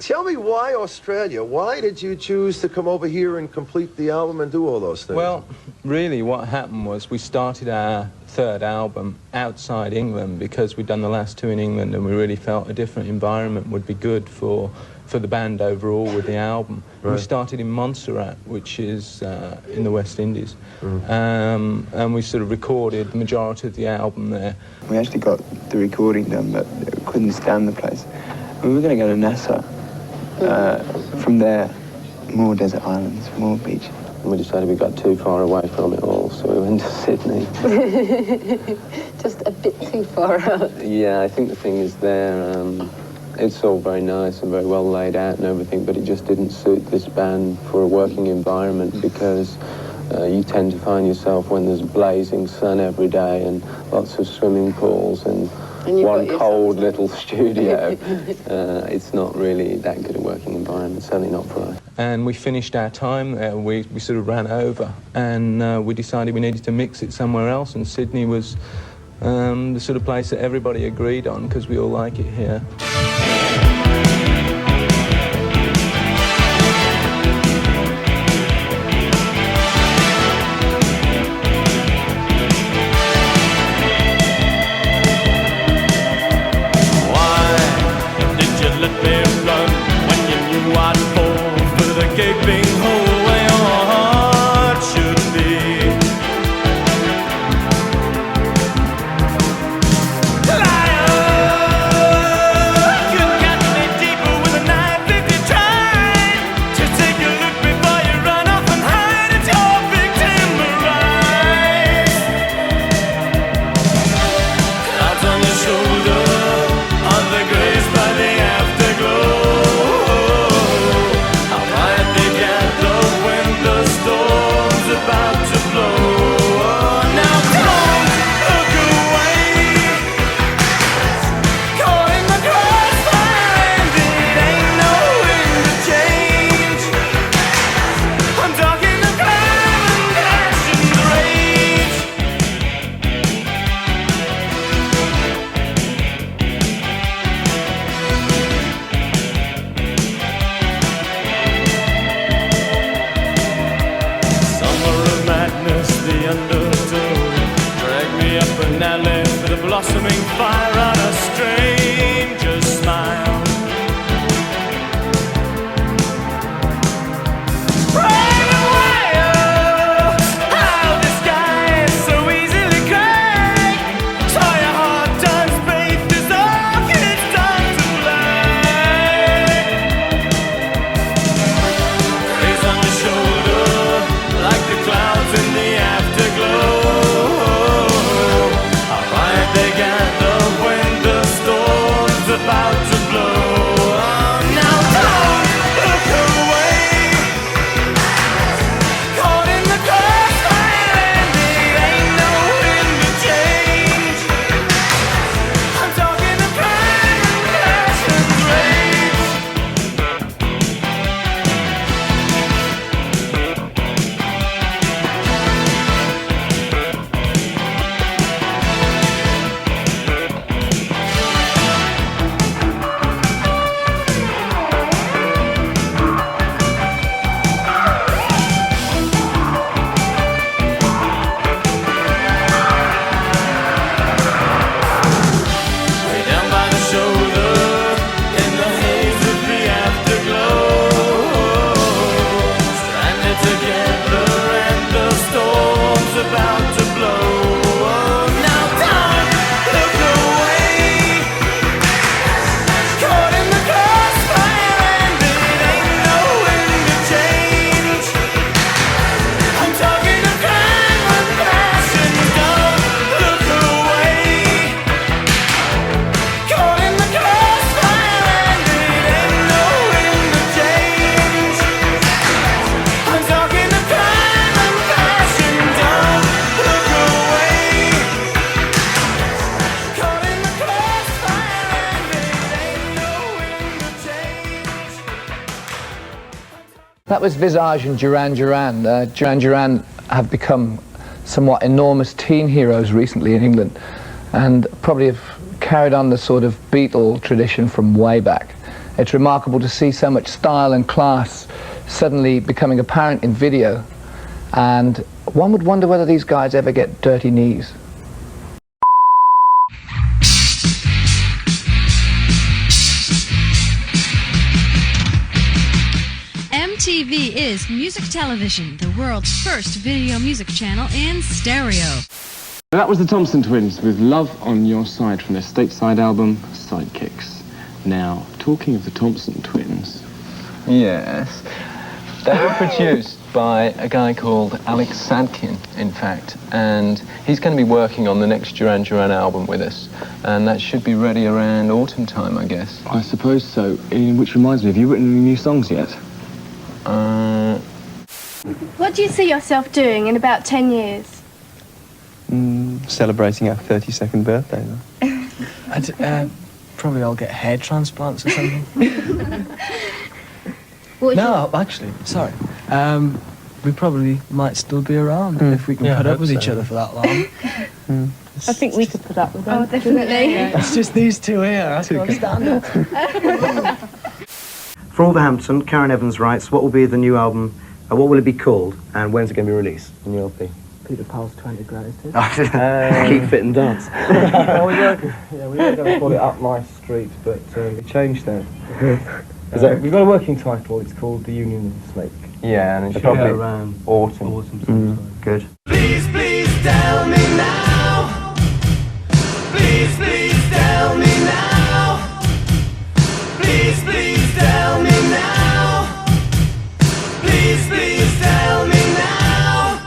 Tell me why Australia? Why did you choose to come over here and complete the album and do all those things? Well, really what happened was we started our third album outside England because we'd done the last two in England, and we really felt a different environment would be good for the band overall with the album. Right. We started in Montserrat, which is in the West Indies, and we sort of recorded the majority of the album there. We actually got the recording done, but couldn't stand the place. We were going to go to Nassau. From there, more desert islands, more beach. And we decided we got too far away from it all, so we went to Sydney. Just a bit too far out. Yeah, I think the thing is there, it's all very nice and very well laid out and everything, but it just didn't suit this band for a working environment because you tend to find yourself when there's blazing sun every day and lots of swimming pools and one cold little studio. It's not really that good a working environment, certainly not for us. And we finished our time there, we sort of ran over, and we decided we needed to mix it somewhere else, and Sydney was the sort of place that everybody agreed on because we all like it here. Blossoming fire on a stranger's smile. Right away, oh, how the sky is so easily cracked. So your heart turns faith is dark and it's done to black. Rays on the shoulder, like the clouds in the afterglow. They gather when the storm's about to blow. Oh, now don't look away. Caught in the crossfire and it ain't no wind to change. I'm talking of crime and passion's That was Visage and Duran Duran. Duran have become somewhat enormous teen heroes recently in England, and probably have carried on the sort of Beatle tradition from way back. It's remarkable to see so much style and class suddenly becoming apparent in video, and one would wonder whether these guys ever get dirty knees. MTV is Music Television, the world's first video music channel in stereo. That was the Thompson Twins with Love on Your Side from their stateside album, Sidekicks. Now, talking of the Thompson Twins... Yes. They were produced by a guy called Alex Sadkin, in fact, and he's going to be working on the next Duran Duran album with us, and that should be ready around autumn time, I guess. I suppose so. Which reminds me, have you written any new songs yet? What do you see yourself doing in about 10 years? Celebrating our 32nd birthday, though. Probably I'll get hair transplants or something. No, actually, sorry. We probably might still be around if we can put up with each other for that long. I think we could put up with them. Oh, definitely. It's just these two here. I can't stand it. For Wolverhampton, Karen Evans writes, what will be the new album, what will it be called, and when's it going to be released? The new LP. Peter Powell's 20 greatest hits. Keep fit and dance. Well, we were going to call it Up My Street, but we changed that. We've got a working title, it's called The Union Snake. Yeah, and it's Probably probably around autumn. Good. Please, please tell me now. Please, please tell me now. Please, please tell me now. Please, please tell me now.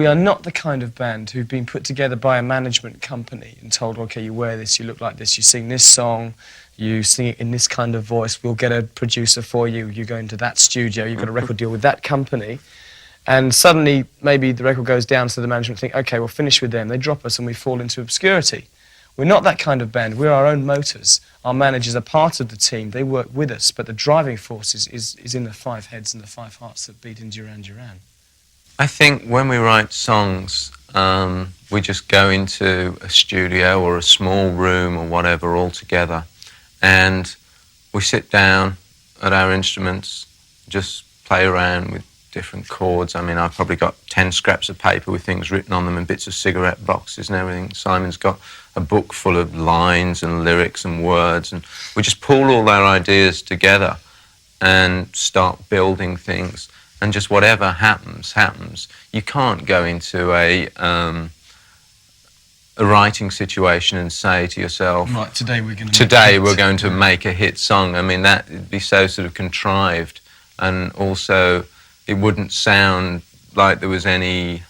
We are not the kind of band who've been put together by a management company and told, okay, you wear this, you look like this, you sing this song, you sing it in this kind of voice, we'll get a producer for you, you go into that studio, you've got a record deal with that company. And suddenly, maybe the record goes down, so the management think, okay, we'll finish with them. They drop us and we fall into obscurity. We're not that kind of band. We're our own motors. Our managers are part of the team. They work with us, but the driving force is in the five heads and the five hearts that beat in Duran Duran. I think when we write songs, we just go into a studio or a small room or whatever all together, and we sit down at our instruments, just play around with different chords. I mean, I've probably got 10 scraps of paper with things written on them and bits of cigarette boxes and everything. Simon's got a book full of lines and lyrics and words, and we just pull all our ideas together and start building things, and just whatever happens, happens. You can't go into a writing situation and say to yourself, right, today we're going to make a hit song. I mean, that would be so sort of contrived, and also it wouldn't sound like there was any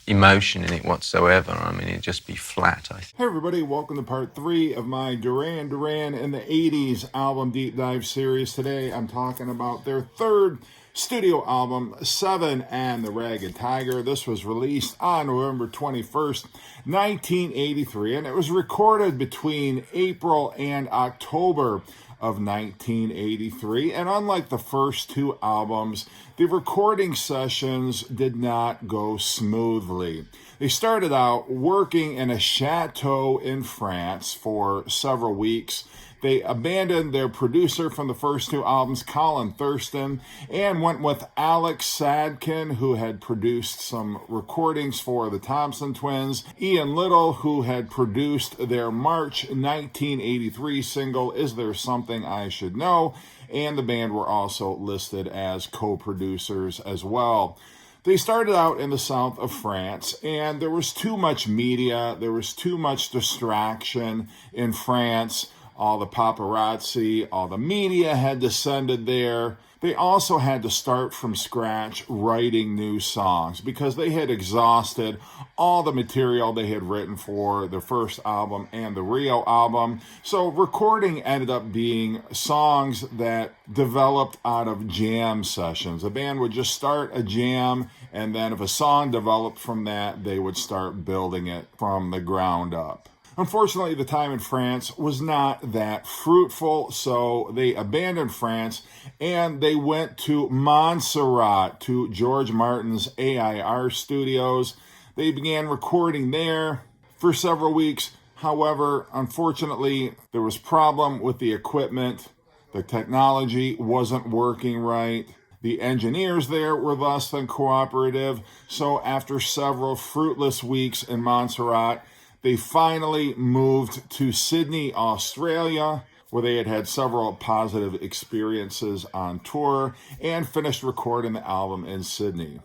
emotion in it whatsoever. I mean, it'd just be flat, I think. Hey everybody, welcome to part 3 of my Duran Duran in the 80s album deep dive series. Today I'm talking about their third studio album, 7 and the Ragged Tiger. This was released on November 21st, 1983, and it was recorded between April and October of 1983, and unlike the first two albums, the recording sessions did not go smoothly. They started out working in a chateau in France for several weeks. They abandoned their producer from the first two albums, Colin Thurston, and went with Alex Sadkin, who had produced some recordings for the Thompson Twins, Ian Little, who had produced their March 1983 single, Is There Something I Should Know? And the band were also listed as co-producers as well. They started out in the south of France, and there was too much media, there was too much distraction in France. All the paparazzi, all the media had descended there. They also had to start from scratch writing new songs because they had exhausted all the material they had written for the first album and the Rio album. So recording ended up being songs that developed out of jam sessions. The band would just start a jam, and then if a song developed from that, they would start building it from the ground up. Unfortunately, the time in France was not that fruitful, so they abandoned France and they went to Montserrat, to George Martin's AIR studios. They began recording there for several weeks. However, unfortunately, there was a problem with the equipment. The technology wasn't working right. The engineers there were less than cooperative. So after several fruitless weeks in Montserrat, they finally moved to Sydney, Australia, where they had had several positive experiences on tour and finished recording the album in Sydney.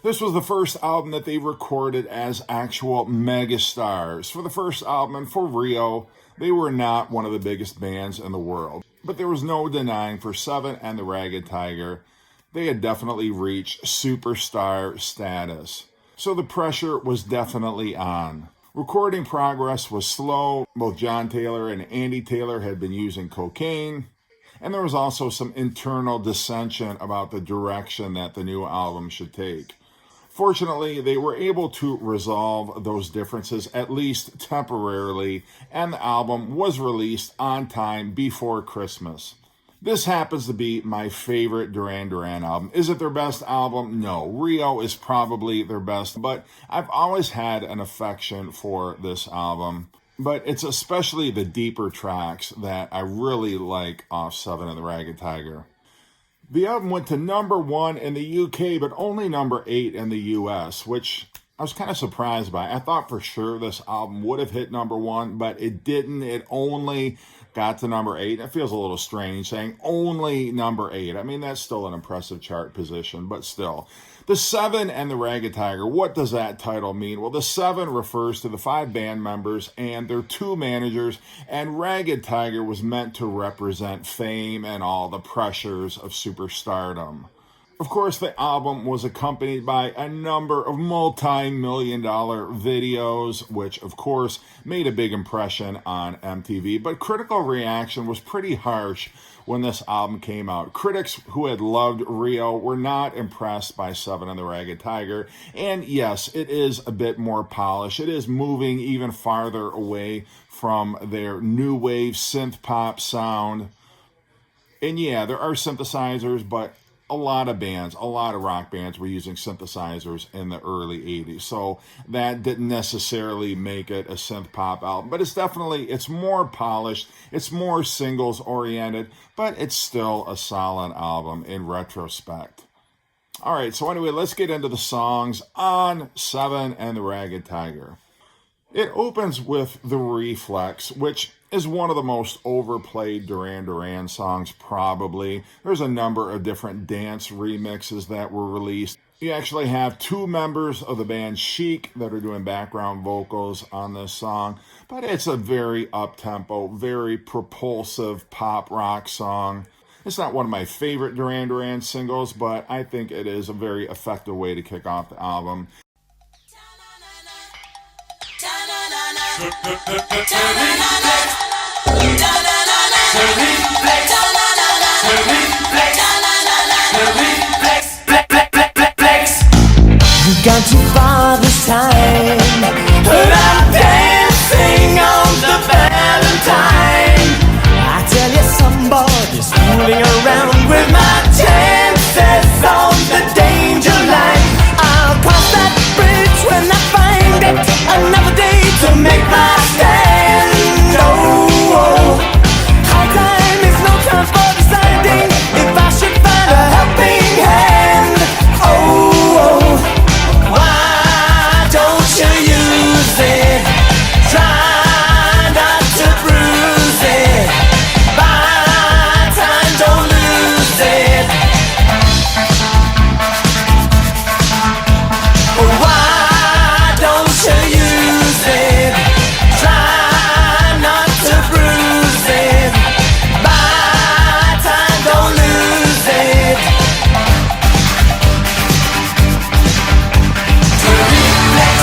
This was the first album that they recorded as actual megastars. For the first album and for Rio, they were not one of the biggest bands in the world. But there was no denying for 7 and the Ragged Tiger, they had definitely reached superstar status. So the pressure was definitely on. Recording progress was slow. Both John Taylor and Andy Taylor had been using cocaine, and there was also some internal dissension about the direction that the new album should take. Fortunately, they were able to resolve those differences, at least temporarily, and the album was released on time before Christmas. This happens to be my favorite Duran Duran album. Is it their best album? No. Rio is probably their best, but I've always had an affection for this album. But it's especially the deeper tracks that I really like off 7 and the Ragged Tiger. The album went to number 1 in the UK, but only number 8 in the US, which I was kind of surprised by. I thought for sure this album would have hit number 1, but it didn't. It only got to number 8. It feels a little strange saying only number 8. I mean, that's still an impressive chart position, but still. The 7 and the Ragged Tiger, what does that title mean? Well, the 7 refers to the 5 band members and their 2 managers, and Ragged Tiger was meant to represent fame and all the pressures of superstardom. Of course, the album was accompanied by a number of multi-million-dollar videos, which of course made a big impression on MTV, but critical reaction was pretty harsh when this album came out. Critics who had loved Rio were not impressed by Seven and the Ragged Tiger, and yes, it is a bit more polished. It is moving even farther away from their new wave synth pop sound. And yeah, there are synthesizers, but a lot of rock bands were using synthesizers in the early 80s. So that didn't necessarily make it a synth pop album, but it's more polished, it's more singles oriented, but it's still a solid album in retrospect. All right, so anyway, let's get into the songs on Seven and the Ragged Tiger. It opens with The Reflex, which is one of the most overplayed Duran Duran songs, probably. There's a number of different dance remixes that were released. You actually have two members of the band Chic that are doing background vocals on this song, but it's a very up-tempo, very propulsive pop rock song. It's not one of my favorite Duran Duran singles, but I think it is a very effective way to kick off the album. We've gone too far this time, but I'm dancing on the Valentine. I tell you, somebody's fooling around with my chances on the danger line. I'll cross that bridge when I find it. Another day to make my stand. Oh, high time is no time for deciding if I should find a helping hand. Oh, why don't you use it? Try not to bruise it. Buy time, don't lose it. Why don't you use it? Try not to bruise it. Buy time, don't lose it. The reflex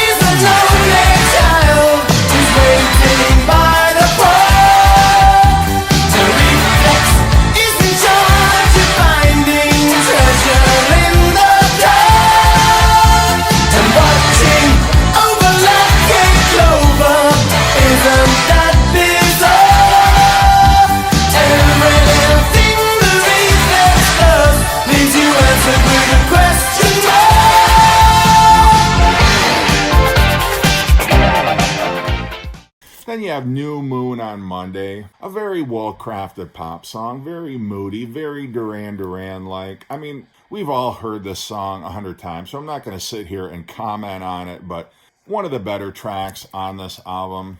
is a lonely child who's waiting by the pole. The reflex is in charge of finding treasure in the dark. And watching over lucky clover, isn't that bizarre? Every little thing the reflex does leaves you answered with a question mark. Then you have New Moon on Monday, a very well-crafted pop song, very moody, very Duran Duran-like. I mean, we've all heard this song 100 times, so I'm not going to sit here and comment on it, but one of the better tracks on this album.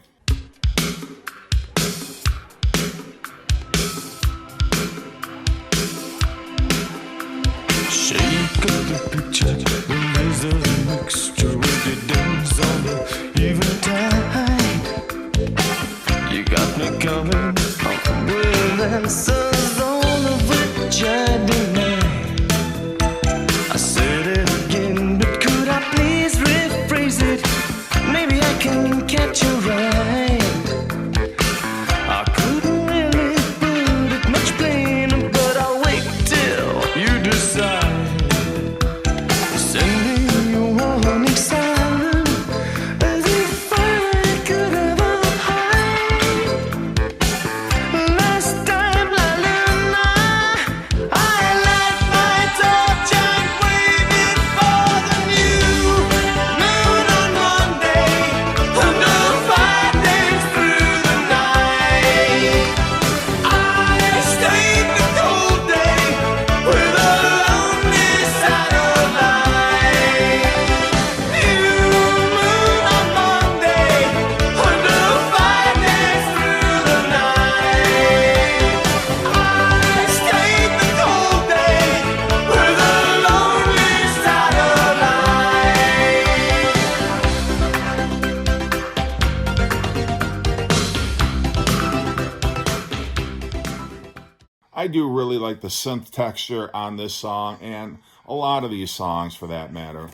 Shake up the picture, the laser mixture with the dance on the eventide. You got me coming with answers, all of which I deny. I said it again, but could I please rephrase it? Maybe I can catch your eye. I couldn't really put it much plainer, but I'll wait till you decide. Sending you warning silent, as if I could ever hide. Last time, la la la, I I do really like the synth texture on this song, and a lot of these songs for that matter.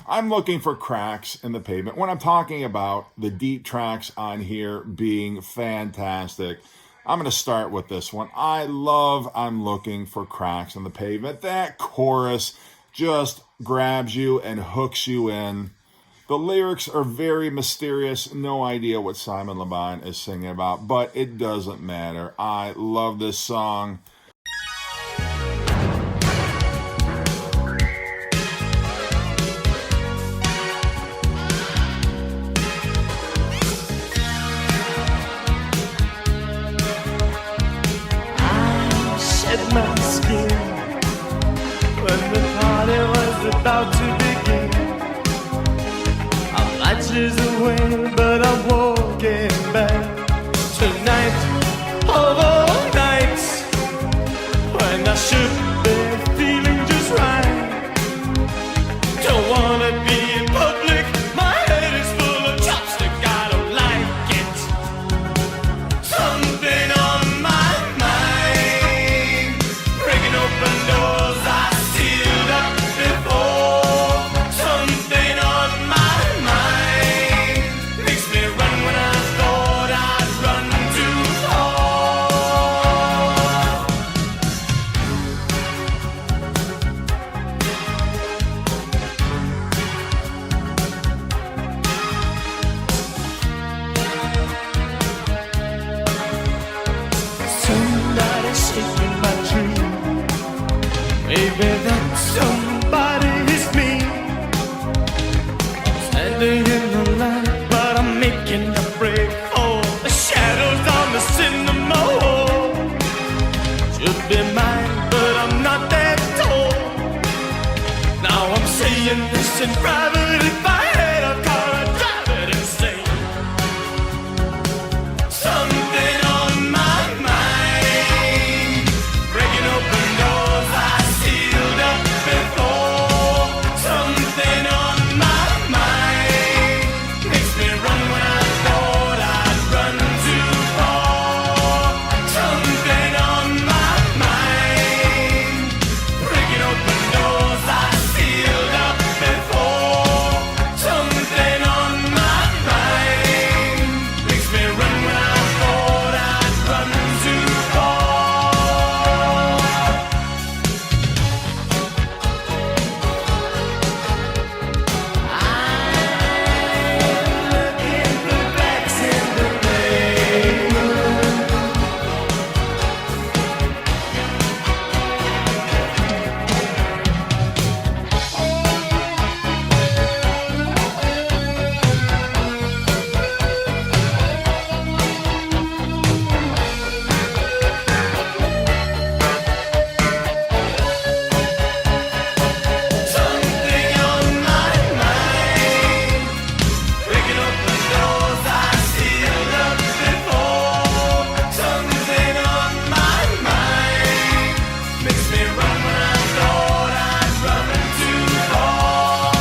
I'm looking for cracks in the pavement when I'm talking about the deep tracks on here being fantastic. I'm going to start with this one. I'm looking for cracks in the pavement. That chorus just grabs you and hooks you in. The lyrics are very mysterious. No idea what Simon Le Bon is singing about, but it doesn't matter. I love this song. Shed my skin when the party was about to begin. Our lights is away, but I'm walking back tonight of all nights, when I should be feeling just right. Don't wanna be in public, my head is full of chopstick, I don't like it. Something on my mind, breaking open doors I sealed up before. Something on my mind makes me run when I thought I'd run too far. Somebody shaking my tree. Maybe that somebody is me. I'm standing in the light, but I'm making a break for the shadows on the cinema wall. Should be mine, but I'm not that tall. Now I'm saying this in private. If I had a car, I'd drive it insane. Something on my mind, breaking open doors I sealed up before. Something on my mind makes me run when I thought I'd run too far. Something on my mind, breaking open doors I sealed up before. Something on my mind makes me run when I thought I'd run too far. I'm looking for cracks in the pavement. Something on my mind, breaking open doors I sealed up before. Something on my mind makes me run when I thought I'd run too far.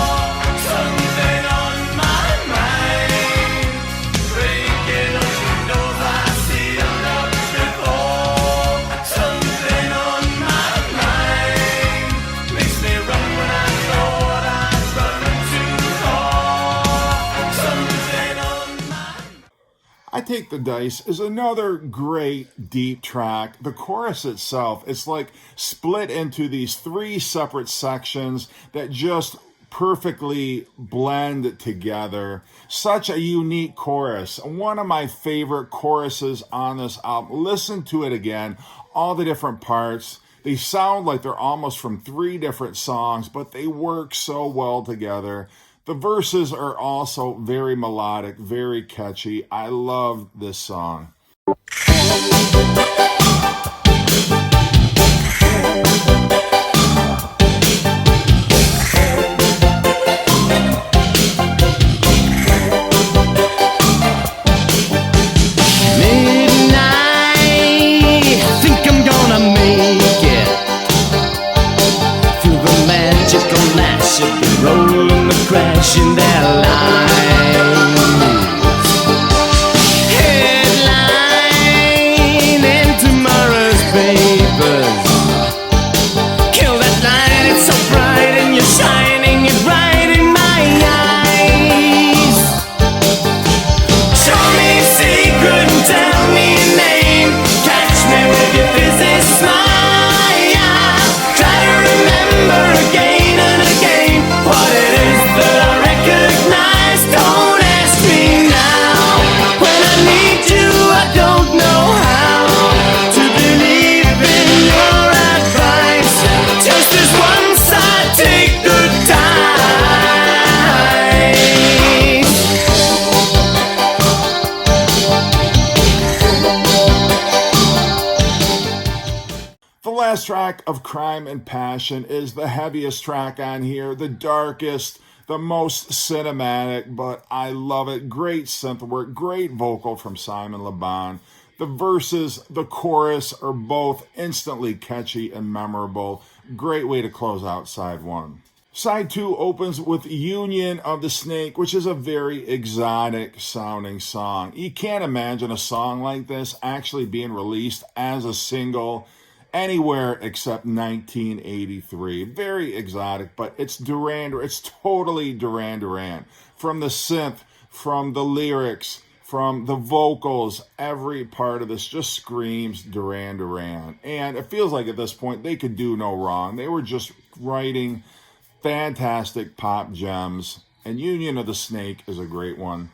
Something on my mind, breaking open doors I sealed up before. Something on my mind makes me run when I thought I'd run too far. Something on my I Take the Dice is another great deep track. The chorus itself, it's like split into these three separate sections that just perfectly blend together. Such a unique chorus. One of my favorite choruses on this album. Listen to it again. All the different parts. They sound like they're almost from three different songs, but they work so well together. The verses are also very melodic, very catchy. I love this song. midnight. Think I'm gonna make it through the magical night. Should be rolling the crash in their lives. Headlines last track of Crime and Passion is the heaviest track on here, the darkest, the most cinematic, but I love it. Great synth work, great vocal from Simon Le Bon. The verses, the chorus are both instantly catchy and memorable. Great way to close out side one. Side two opens with Union of the Snake, which is a very exotic sounding song. You can't imagine a song like this actually being released as a single anywhere except 1983. Very exotic, but it's Duran. It's totally Duran Duran. From the synth, from the lyrics, from the vocals, every part of this just screams Duran Duran. And it feels like at this point they could do no wrong. They were just writing fantastic pop gems, and Union of the Snake is a great one.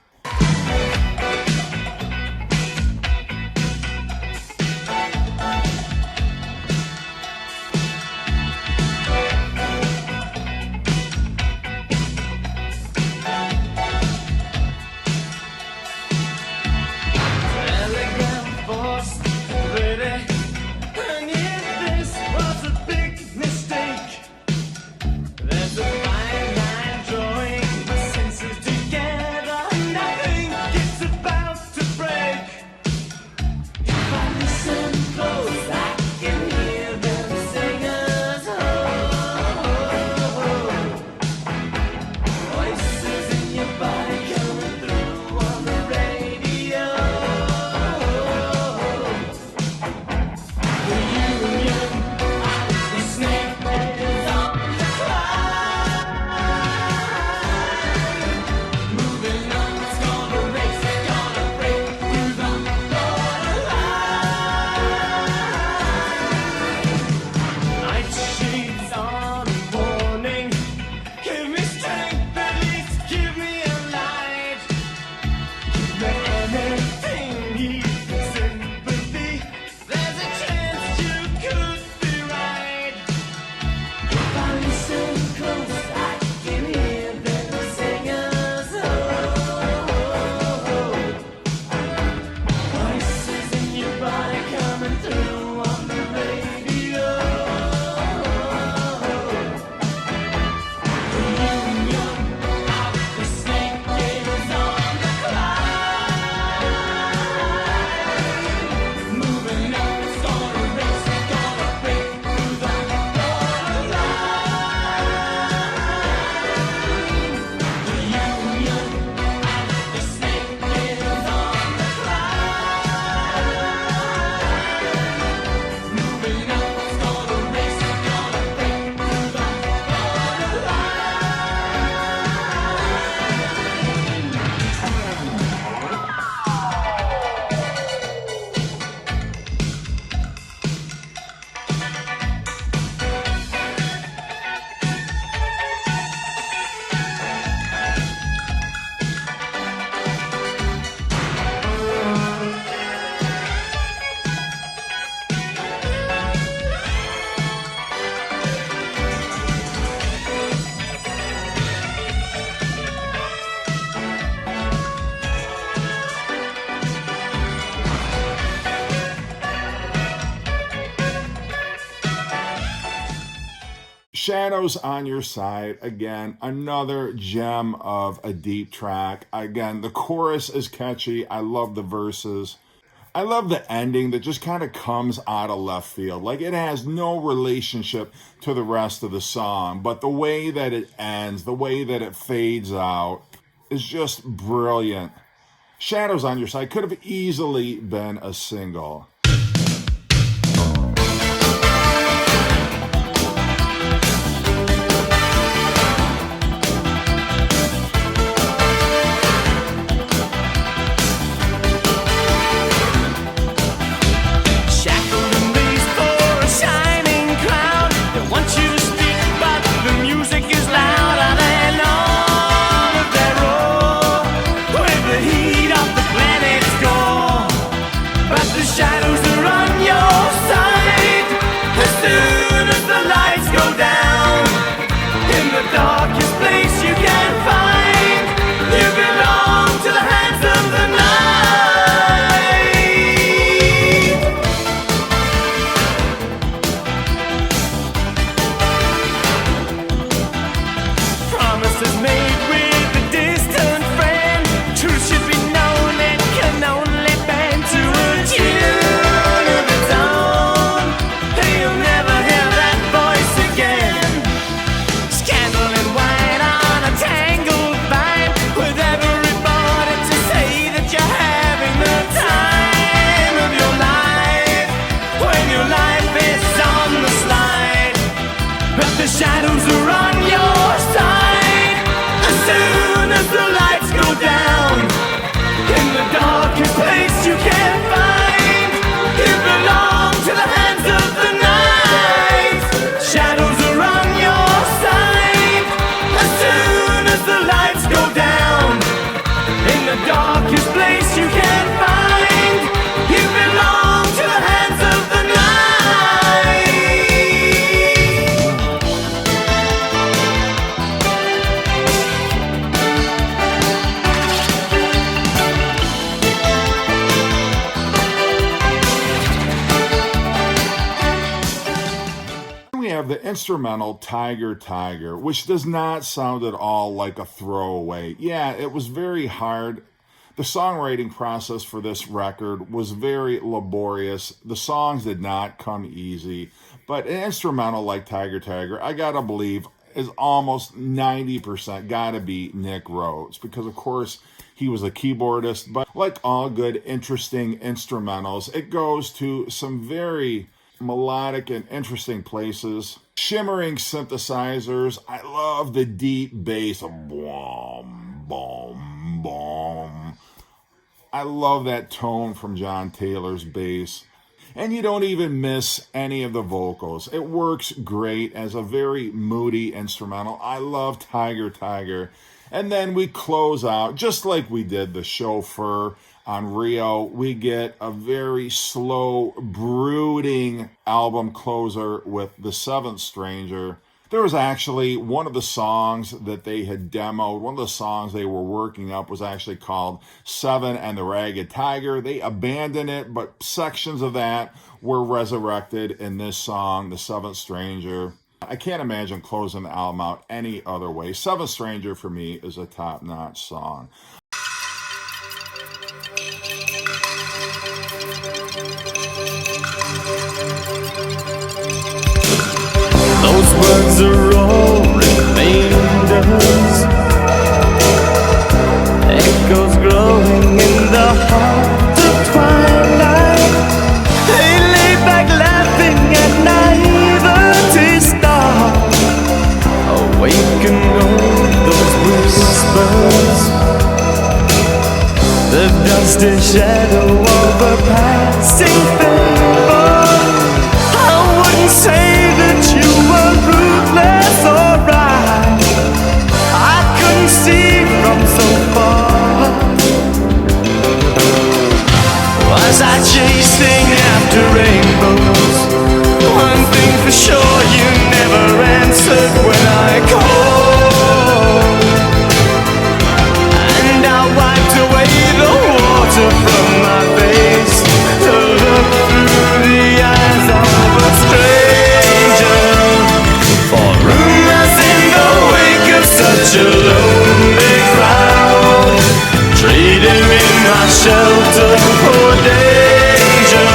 Shadows on Your Side, again, another gem of a deep track. Again, the chorus is catchy. I love the verses. I love the ending that just kind of comes out of left field. Like it has no relationship to the rest of the song, but the way that it ends, the way that it fades out is just brilliant. Shadows on Your Side could have easily been a single. Shadow have the instrumental Tiger Tiger, which does not sound at all like a throwaway. Yeah, it was very hard. The songwriting process for this record was very laborious. The songs did not come easy, but an instrumental like Tiger Tiger, I gotta believe, is almost 90% gotta be Nick Rhodes, because of course he was a keyboardist. But like all good, interesting instrumentals, it goes to some very melodic and interesting places. Shimmering synthesizers. I love the deep bass of boom, boom, boom. I love that tone from John Taylor's bass. And you don't even miss any of the vocals. It works great as a very moody instrumental. I love Tiger Tiger. And then we close out, just like we did the Chauffeur on Rio, we get a very slow, brooding album closer with The Seventh Stranger. There was actually one of the songs that they had demoed, one of the songs they were working up was actually called Seven and the Ragged Tiger. They abandoned it, but sections of that were resurrected in this song, The Seventh Stranger. I can't imagine closing the album out any other way. Seventh Stranger for me is a top-notch song. Those words are all remainders, echoes growing in the heart of twilight. They lay back laughing at naivety's start, awaken all those whispers, the dusty shadow of a passing favor. I wouldn't say that you were ruthless or right, I couldn't see from so far. Was I chasing after rainbows? One thing for sure, you never answered when I called, and I wiped away the water from my face to look through the eyes of a stranger. For rumors in the wake of such a lonely crowd, trading in my shelter for danger.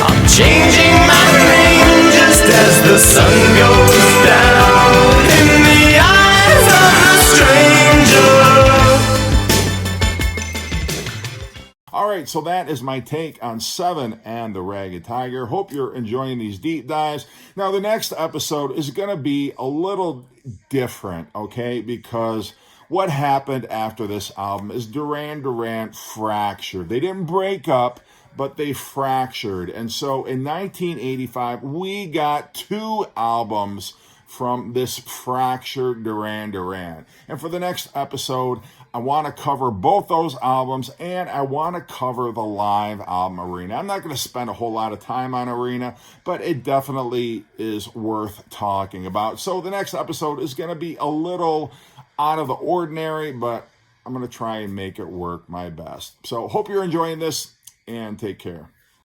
I'm changing my name just as the sun goes down in the eyes of a stranger. All right, so that is my take on Seven and the Ragged Tiger. Hope you're enjoying these deep dives. Now, the next episode is going to be a little different, okay? Because what happened after this album is Duran fractured. They didn't break up, but they fractured. And so in 1985, we got 2 albums from this fractured Duran. And for the next episode, I want to cover both those albums, and I want to cover the live album Arena. I'm not going to spend a whole lot of time on Arena, but it definitely is worth talking about. So the next episode is going to be a little out of the ordinary, but I'm going to try and make it work my best. So hope you're enjoying this, and take care.